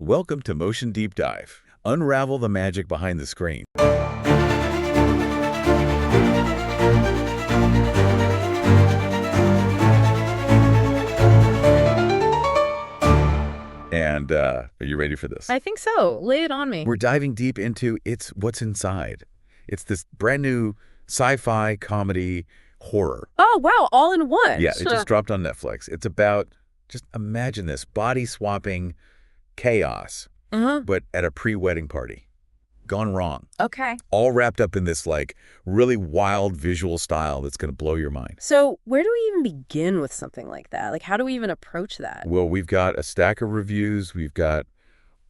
Welcome to Motion Deep Dive. Unravel the magic behind the screen. And are you ready for this? I think so. Lay it on me. We're diving deep into It's What's Inside. It's this brand new sci-fi comedy horror. Oh, wow. All in one. Yeah, it just dropped on Netflix. It's about, just imagine this, body-swapping chaos, but at a pre-wedding party. Gone wrong. Okay. All wrapped up in this, like, really wild visual style that's going to blow your mind. So where do we even begin with something like that? Like, how do we even approach that? Well, we've got a stack of reviews. We've got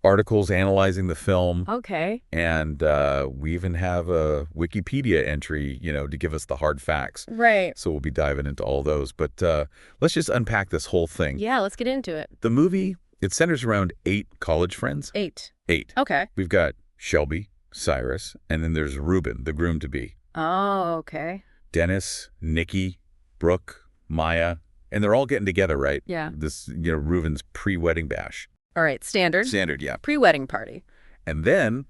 articles analyzing the film. Okay. And we even have a Wikipedia entry, to give us the hard facts. Right. So we'll be diving into all those. But let's just unpack this whole thing. Yeah, let's get into it. The movie, it centers around 8 college friends. 8. 8. Okay. We've got Shelby, Cyrus, and then there's Ruben, the groom-to-be. Oh, okay. Dennis, Nikki, Brooke, Maya, and they're all getting together, right? Yeah. This, Ruben's pre-wedding bash. All right, standard. Standard, yeah. Pre-wedding party. And then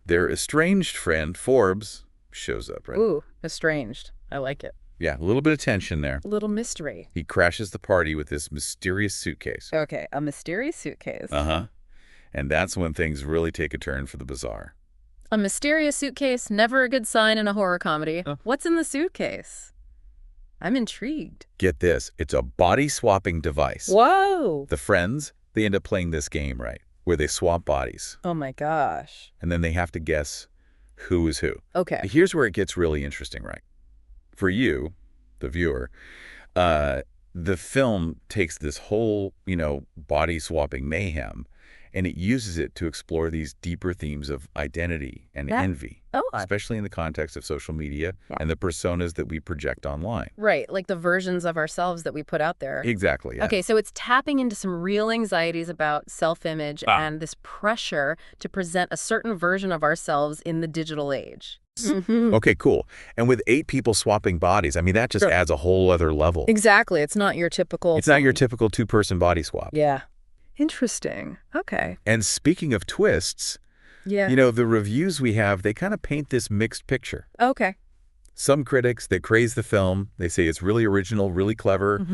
their estranged friend, Forbes, shows up, right? Ooh, estranged. I like it. Yeah, a little bit of tension there. A little mystery. He crashes the party with this mysterious suitcase. Okay, a mysterious suitcase. Uh-huh. And that's when things really take a turn for the bizarre. A mysterious suitcase, never a good sign in a horror comedy. What's in the suitcase? I'm intrigued. Get this. It's a body-swapping device. Whoa! The friends, they end up playing this game, right, where they swap bodies. Oh, my gosh. And then they have to guess who is who. Okay. Here's where it gets really interesting, right? For you, the viewer, the film takes this whole, body-swapping mayhem, and it uses it to explore these deeper themes of identity and envy, especially in the context of social media and the personas that we project online. Right, like the versions of ourselves that we put out there. Exactly, yeah. Okay, so it's tapping into some real anxieties about self-image and this pressure to present a certain version of ourselves in the digital age. Okay, cool. And with 8 people swapping bodies, that just adds a whole other level. Exactly. It's not your typical... It's not your typical 2-person body swap. Yeah. Interesting. Okay. And speaking of twists, the reviews we have, they kind of paint this mixed picture. Okay. Some critics, they praise the film. They say it's really original, really clever,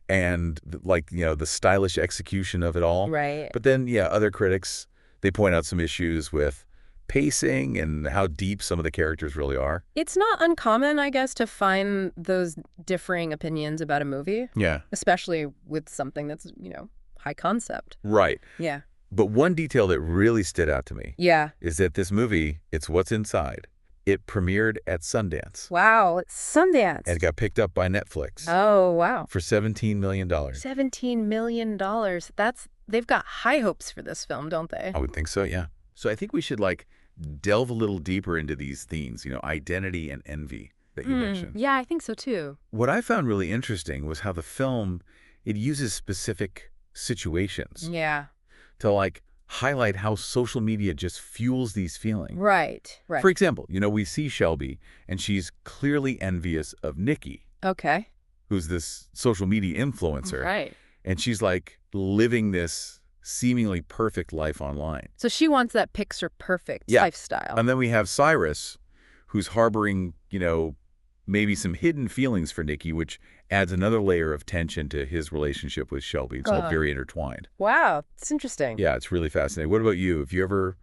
and the stylish execution of it all. Right. But then, other critics, they point out some issues with pacing and how deep some of the characters really are. It's not uncommon, I guess, to find those differing opinions about a movie. Yeah. Especially with something that's, high concept. Right. Yeah. But one detail that really stood out to me is that this movie, It's What's Inside, it premiered at Sundance. Wow, it's Sundance. And it got picked up by Netflix. Oh, wow. For $17 million. $17 million. They've got high hopes for this film, don't they? I would think so, yeah. So I think we should delve a little deeper into these themes, identity and envy that you mentioned. Yeah, I think so too. What I found really interesting was how the film, it uses specific situations to highlight how social media just fuels these feelings. Right. For example, we see Shelby and she's clearly envious of Nikki. Okay. Who's this social media influencer. Right. And she's living this seemingly perfect life online. So she wants that picture-perfect lifestyle. And then we have Cyrus, who's harboring, maybe some hidden feelings for Nikki, which adds another layer of tension to his relationship with Shelby. It's all very intertwined. Wow, it's interesting. Yeah, it's really fascinating. What about you? Have you ever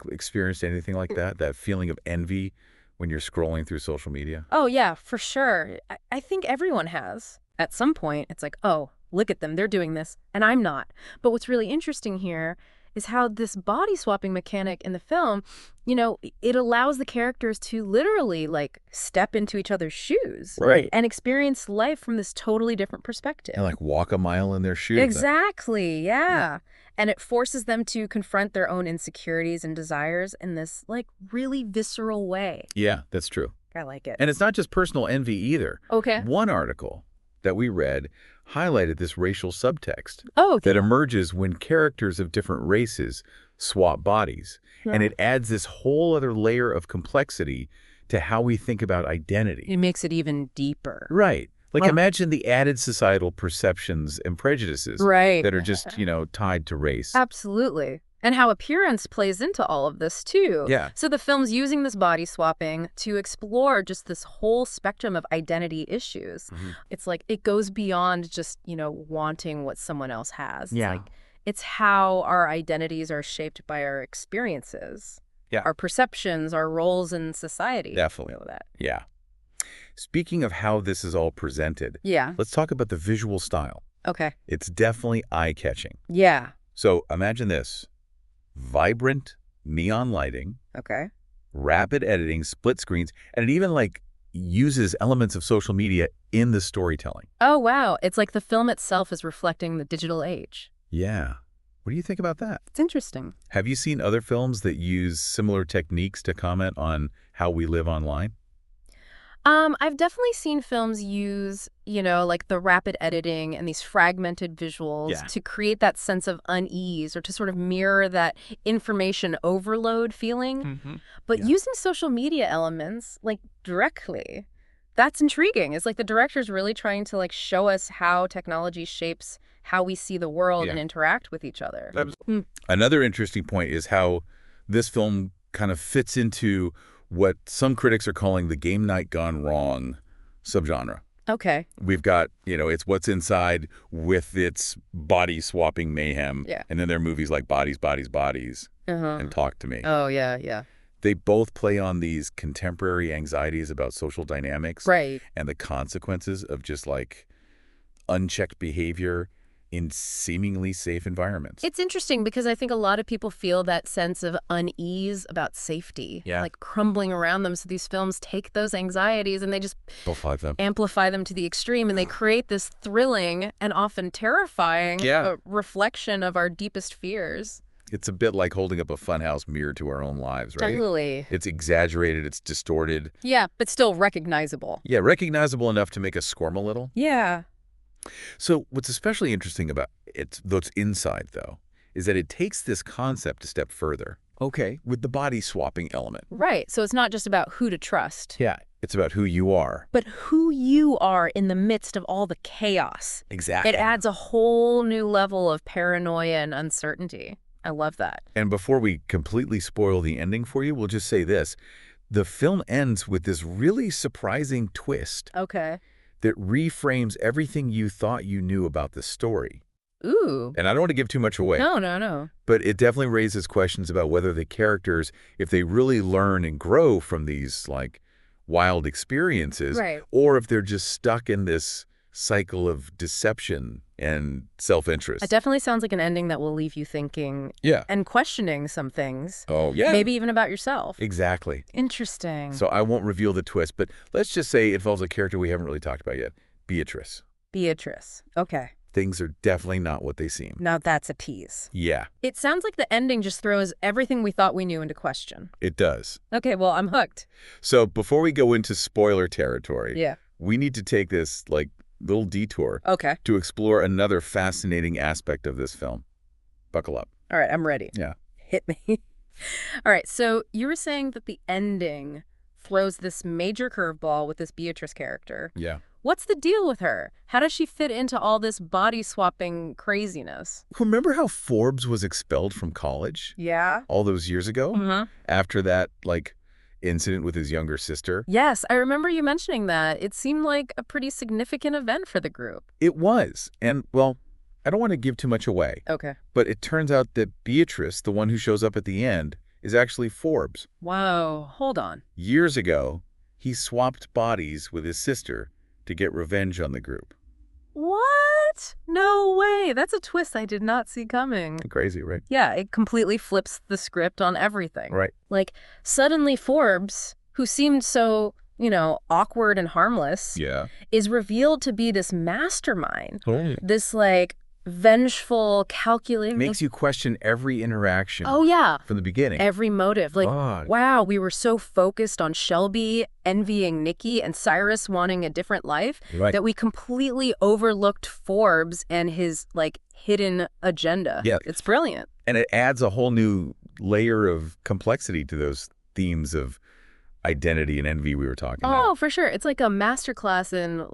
experienced anything like that feeling of envy when you're scrolling through social media? Oh, yeah, for sure. I think everyone has. At some point, it's like, oh, look at them, they're doing this, and I'm not. But what's really interesting here is how this body swapping mechanic in the film, it allows the characters to literally step into each other's shoes. Right. And experience life from this totally different perspective. And walk a mile in their shoes. Exactly, yeah. And it forces them to confront their own insecurities and desires in this really visceral way. Yeah, that's true. I like it. And it's not just personal envy either. Okay. One article that we read highlighted this racial subtext that emerges when characters of different races swap bodies. Yeah. And it adds this whole other layer of complexity to how we think about identity. It makes it even deeper. Right. Imagine the added societal perceptions and prejudices that are just, tied to race. Absolutely. And how appearance plays into all of this, too. Yeah. So the film's using this body swapping to explore just this whole spectrum of identity issues. It's like it goes beyond just, wanting what someone else has. It's Yeah. like it's how our identities are shaped by our experiences, Yeah. our perceptions, our roles in society. Definitely. That. Yeah. Speaking of how this is all presented, Yeah. let's talk about the visual style. Okay. It's definitely eye-catching. Yeah. So imagine this. Vibrant neon lighting, Okay. rapid editing, split screens, and it even uses elements of social media in the storytelling. Oh, wow. It's like the film itself is reflecting the digital age. Yeah. What do you think about that? It's interesting. Have you seen other films that use similar techniques to comment on how we live online? I've definitely seen films use, like the rapid editing and these fragmented visuals Yeah. to create that sense of unease or to sort of mirror that information overload feeling. But Yeah. using social media elements, directly, that's intriguing. It's like the director's really trying to, show us how technology shapes how we see the world Yeah. and interact with each other. Another interesting point is how this film kind of fits into what some critics are calling the game night gone wrong subgenre. Okay. We've got, it's what's inside with its body-swapping mayhem. Yeah. And then there are movies like Bodies, Bodies, Bodies Uh-huh. and Talk to Me. Oh, yeah, yeah. They both play on these contemporary anxieties about social dynamics Right. and the consequences of just unchecked behavior in seemingly safe environments. It's interesting because I think a lot of people feel that sense of unease about safety, Yeah. crumbling around them. So these films take those anxieties and they just Both of them. amplify them to the extreme, and they create this thrilling and often terrifying reflection of our deepest fears. It's a bit like holding up a funhouse mirror to our own lives, right? Totally. It's exaggerated, it's distorted. Yeah, but still recognizable. Yeah, recognizable enough to make us squirm a little. Yeah. So what's especially interesting about it, though it's inside, though, is that it takes this concept a step further. Okay, with the body swapping element. Right. So it's not just about who to trust. Yeah. It's about who you are. But who you are in the midst of all the chaos. Exactly. It adds a whole new level of paranoia and uncertainty. I love that. And before we completely spoil the ending for you, we'll just say this. The film ends with this really surprising twist Okay. that reframes everything you thought you knew about the story. Ooh. And I don't want to give too much away. No. But it definitely raises questions about whether the characters, if they really learn and grow from these, wild experiences, Right. or if they're just stuck in this cycle of deception and self-interest. It definitely sounds like an ending that will leave you thinking Yeah. and questioning some things. Oh, yeah. Maybe even about yourself. Exactly. Interesting. So I won't reveal the twist, but let's just say it involves a character we haven't really talked about yet, Beatrice. Beatrice. Okay. Things are definitely not what they seem. Now that's a tease. Yeah, It sounds like the ending just throws everything we thought we knew into question. it does. Okay, well, I'm hooked. So before we go into spoiler territory, Yeah. we need to take this, little detour Okay. to explore another fascinating aspect of this film. Buckle up. All right, I'm ready. Yeah. Hit me. All right, so you were saying that the ending throws this major curveball with this Beatrice character. Yeah. What's the deal with her? How does she fit into all this body-swapping craziness? Remember how Forbes was expelled from college Yeah? all those years ago? Mm-hmm. After that, incident with his younger sister? Yes, I remember you mentioning that. It seemed like a pretty significant event for the group. It was. And, well, I don't want to give too much away, Okay. but it turns out that Beatrice, the one who shows up at the end, is actually Forbes. Whoa, hold on. Years ago, he swapped bodies with his sister to get revenge on the group. What? No way. That's a twist I did not see coming. Crazy, right? Yeah, it completely flips the script on everything. Right. Suddenly Forbes, who seemed so, awkward and harmless, Yeah. is revealed to be this mastermind. Oh. This, vengeful, calculating. Makes you question every interaction Oh, yeah. from the beginning. Every motive. God. Wow, we were so focused on Shelby envying Nikki and Cyrus wanting a different life Right. that we completely overlooked Forbes and his, hidden agenda. Yeah. It's brilliant. And it adds a whole new layer of complexity to those themes of identity and envy we were talking about. Oh, for sure. It's like a masterclass in,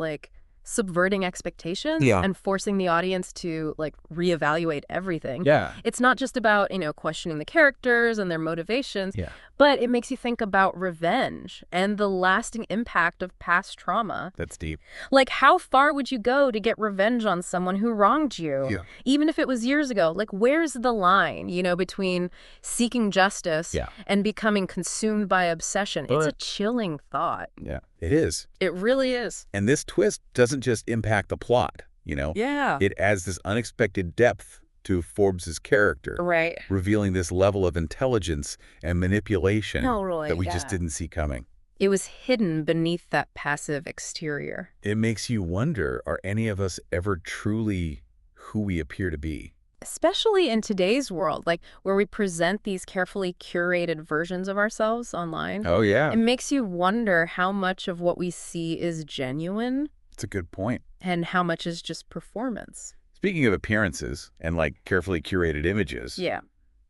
subverting expectations Yeah. and forcing the audience to like reevaluate everything. Yeah. It's not just about, questioning the characters and their motivations, Yeah. but it makes you think about revenge and the lasting impact of past trauma. That's deep. Like, how far would you go to get revenge on someone who wronged you? Yeah. Even if it was years ago, like, where's the line, between seeking justice Yeah. and becoming consumed by obsession? It's a chilling thought. Yeah. It is. It really is. And this twist doesn't just impact the plot, Yeah. It adds this unexpected depth to Forbes's character, Right. revealing this level of intelligence and manipulation Totally, that we just yeah. didn't see coming. It was hidden beneath that passive exterior. It makes you wonder, are any of us ever truly who we appear to be? Especially in today's world, like where we present these carefully curated versions of ourselves online. Oh, yeah. It makes you wonder how much of what we see is genuine It's a good point. and how much is just performance. Speaking of appearances and like carefully curated images, Yeah.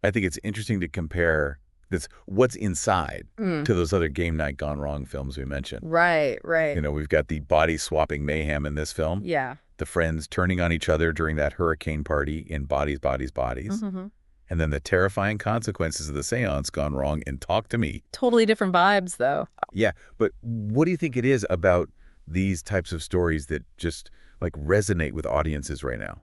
I think it's interesting to compare this what's inside to those other Game Night Gone Wrong films we mentioned. Right, right. We've got the body-swapping mayhem in this film. Yeah. The friends turning on each other during that hurricane party in Bodies, Bodies, Bodies. Mm-hmm. And then the terrifying consequences of the seance gone wrong in Talk to Me. Totally different vibes, though. Yeah, but what do you think it is about these types of stories that just like resonate with audiences right now?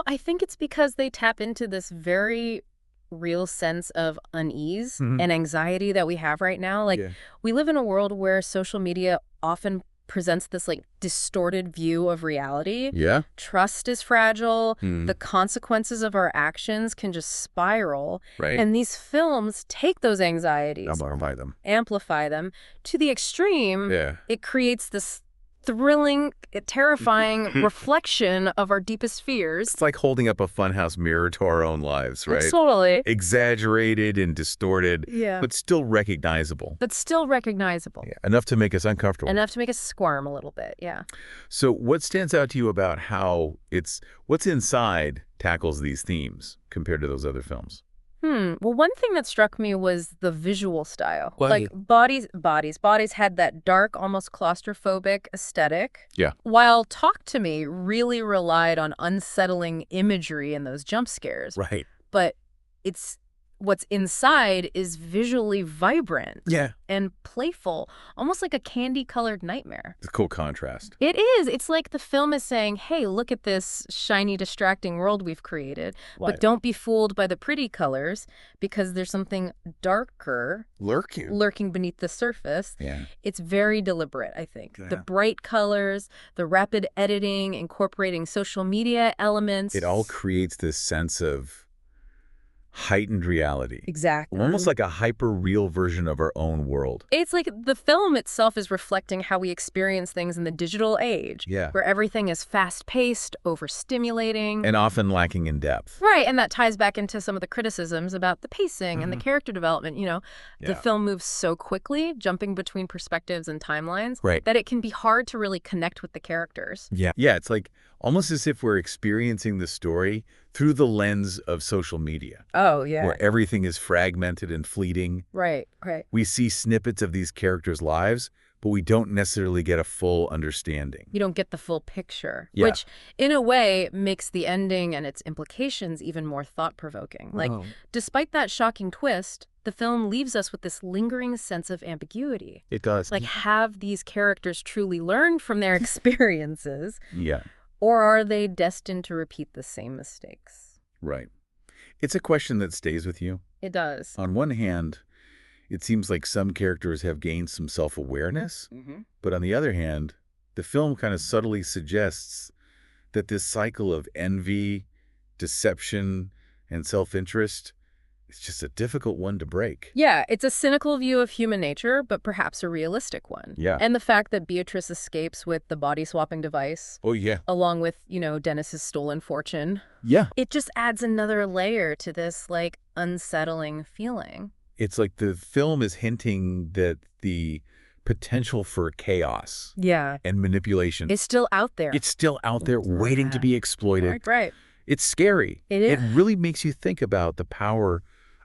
I think it's because they tap into this very real sense of unease and anxiety that we have right now. Like, we live in a world where social media often presents this like distorted view of reality. Yeah. Trust is fragile. The consequences of our actions can just spiral. Right. And these films take those anxieties, Amplify them. amplify them to the extreme. Yeah. It creates this thrilling, terrifying reflection of our deepest fears. It's like holding up a funhouse mirror to our own lives, right? Totally. Exaggerated and distorted, Yeah. but still recognizable. But still recognizable. Yeah. Enough to make us uncomfortable. Enough to make us squirm a little bit, yeah. So what stands out to you about how what's inside tackles these themes compared to those other films? Well, one thing that struck me was the visual style. What? Like, Bodies had that dark, almost claustrophobic aesthetic. Yeah. While Talk to Me really relied on unsettling imagery and those jump scares. Right. But what's inside is visually vibrant. Yeah. And playful, almost like a candy-colored nightmare. It's a cool contrast. It is. It's like the film is saying, hey, look at this shiny, distracting world we've created, but don't be fooled by the pretty colors because there's something darker lurking beneath the surface. Yeah. It's very deliberate, I think. Yeah. The bright colors, the rapid editing, incorporating social media elements. It all creates this sense of heightened reality. Exactly. Almost like a hyper-real version of our own world. It's like the film itself is reflecting how we experience things in the digital age. Yeah. Where everything is fast-paced, overstimulating. And often lacking in depth. Right, and that ties back into some of the criticisms about the pacing and the character development. The film moves so quickly, jumping between perspectives and timelines, that it can be hard to really connect with the characters. Yeah. Yeah, it's like almost as if we're experiencing the story through the lens of social media. Oh, yeah. Where everything is fragmented and fleeting. Right. We see snippets of these characters' lives, but we don't necessarily get a full understanding. You don't get the full picture, Yeah. which in a way makes the ending and its implications even more thought-provoking. Like, despite that shocking twist, the film leaves us with this lingering sense of ambiguity. It does. Like, have these characters truly learned from their experiences? Yeah. Or are they destined to repeat the same mistakes? Right. It's a question that stays with you. It does. On one hand, it seems like some characters have gained some self-awareness, but on the other hand, the film kind of subtly suggests that this cycle of envy, deception, and self-interest is just a difficult one to break. Yeah, it's a cynical view of human nature, but perhaps a realistic one. Yeah. And the fact that Beatrice escapes with the body-swapping device, Oh, yeah. along with, Dennis's stolen fortune, Yeah. it just adds another layer to this, like, unsettling feeling. It's like the film is hinting that the potential for chaos and manipulation It's still out there. it's still out there waiting to be exploited. Right. It's scary. It is. It really makes you think about the power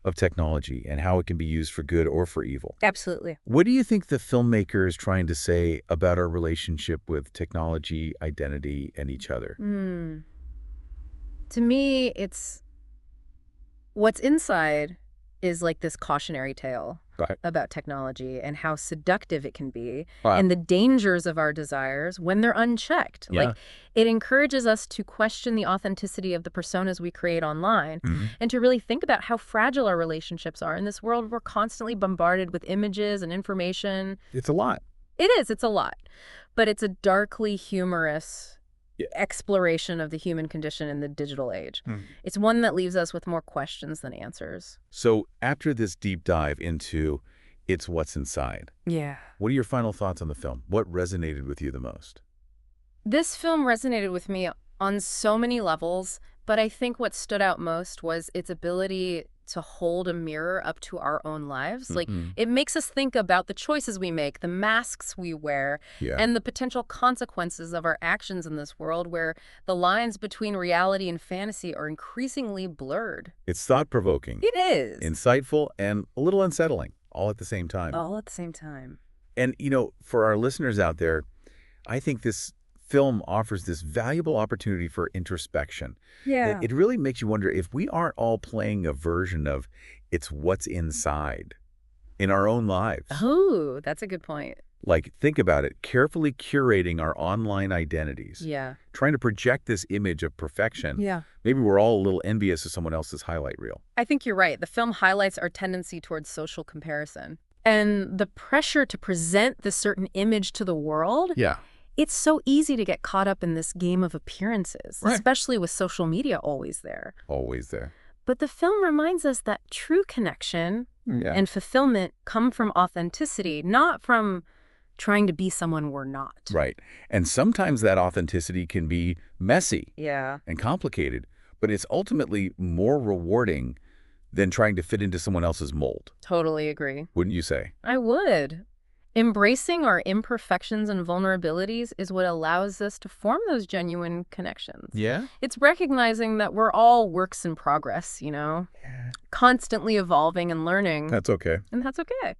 of technology and how it can be used for good or for evil. Absolutely. What do you think the filmmaker is trying to say about our relationship with technology, identity, and each other? To me, it's what's inside is like this cautionary tale Right. about technology and how seductive it can be Right. and the dangers of our desires when they're unchecked. Yeah. It encourages us to question the authenticity of the personas we create online and to really think about how fragile our relationships are in this world. We're constantly bombarded with images and information. It's a lot. It is, it's a lot, but it's a darkly humorous exploration of the human condition in the digital age. It's one that leaves us with more questions than answers. So after this deep dive into It's What's Inside, what are your final thoughts on the film? What resonated with you the most? This film resonated with me on so many levels, but I think what stood out most was its ability to hold a mirror up to our own lives. It makes us think about the choices we make, the masks we wear, and the potential consequences of our actions in this world where the lines between reality and fantasy are increasingly blurred. It's thought-provoking, It is. insightful, and a little unsettling, all at the same time. All at the same time. And, for our listeners out there, I think this film offers this valuable opportunity for introspection. It really makes you wonder if we aren't all playing a version of It's What's Inside in our own lives. Oh, that's a good point. Like, think about it, carefully curating our online identities. Trying to project this image of perfection. Maybe we're all a little envious of someone else's highlight reel. I think you're right. The film highlights our tendency towards social comparison. And the pressure to present this certain image to the world. It's so easy to get caught up in this game of appearances, especially with social media always there. Always there. But the film reminds us that true connection and fulfillment come from authenticity, not from trying to be someone we're not. Right. And sometimes that authenticity can be messy Yeah. and complicated, but it's ultimately more rewarding than trying to fit into someone else's mold. Totally agree. Wouldn't you say? I would. Embracing our imperfections and vulnerabilities is what allows us to form those genuine connections. It's recognizing that we're all works in progress, constantly evolving and learning. That's okay. And that's okay.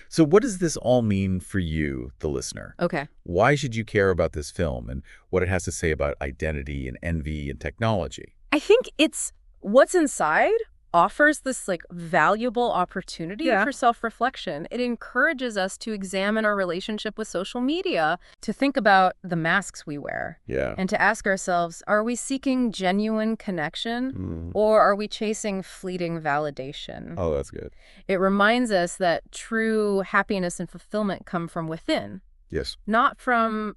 So what does this all mean for you, the listener? Okay. Why should you care about this film and what it has to say about identity and envy and technology? I think it's what's inside offers this valuable opportunity for self-reflection. It encourages us to examine our relationship with social media, to think about the masks we wear, and to ask ourselves, are we seeking genuine connection or are we chasing fleeting validation? Oh, that's good. It reminds us that true happiness and fulfillment come from within. Yes. Not from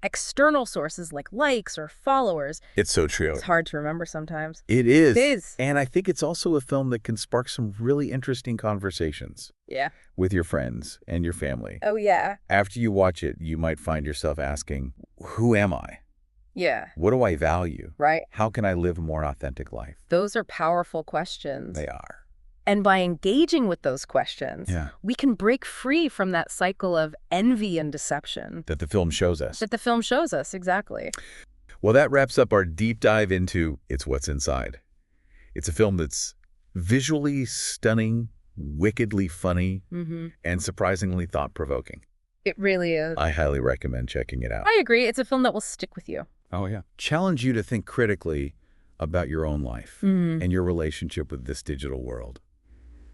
external sources like likes or followers. It's so true. It's hard to remember sometimes. It is. It is. And I think it's also a film that can spark some really interesting conversations. With your friends and your family. Oh, yeah. After you watch it, you might find yourself asking, who am I? What do I value? Right. How can I live a more authentic life? Those are powerful questions. They are. And by engaging with those questions, we can break free from that cycle of envy and deception. That the film shows us. Exactly. Well, that wraps up our deep dive into It's What's Inside. It's a film that's visually stunning, wickedly funny, and surprisingly thought-provoking. It really is. I highly recommend checking it out. I agree. It's a film that will stick with you. Oh, yeah. Challenge you to think critically about your own life and your relationship with this digital world.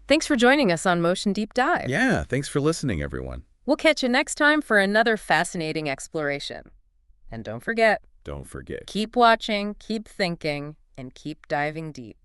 Thanks for joining us on Motion Deep Dive. Yeah, thanks for listening, everyone. We'll catch you next time for another fascinating exploration. And don't forget, Don't forget. keep watching, keep thinking, and keep diving deep.